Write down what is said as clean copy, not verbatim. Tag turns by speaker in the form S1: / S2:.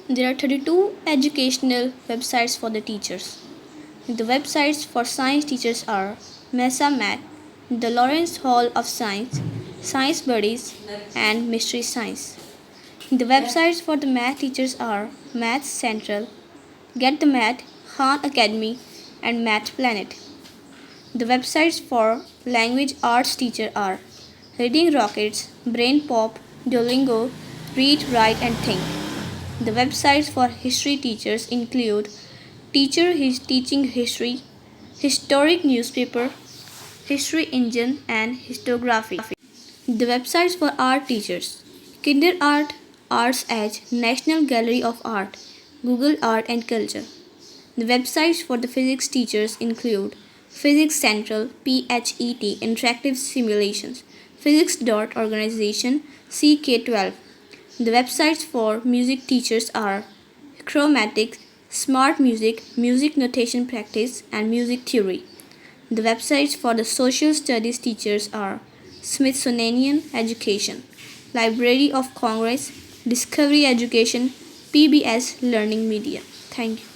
S1: There are 32 educational websites for the teachers. The websites for science teachers are Mesa Math, the Lawrence Hall of Science, Science Buddies, and Mystery Science. The websites for the math teachers are Math Central, Get the Math, Khan Academy, and Math Planet. The websites for language arts teacher are Reading Rockets, Brain Pop, Duolingo, Read, Write, and Think. The websites for history teachers include Teacher Teaching History, Historic Newspaper, History Engine, and Histography. The websites for art teachers: Kinder Art, Arts Edge, National Gallery of Art, Google Art and Culture. The websites for the physics teachers include Physics Central, PHET, Interactive Simulations, Physics.Organization, CK12. The websites for music teachers are Chromatic, Smart Music, Music Notation Practice, and Music Theory. The websites for the social studies teachers are Smithsonian Education, Library of Congress, Discovery Education, PBS Learning Media. Thank you.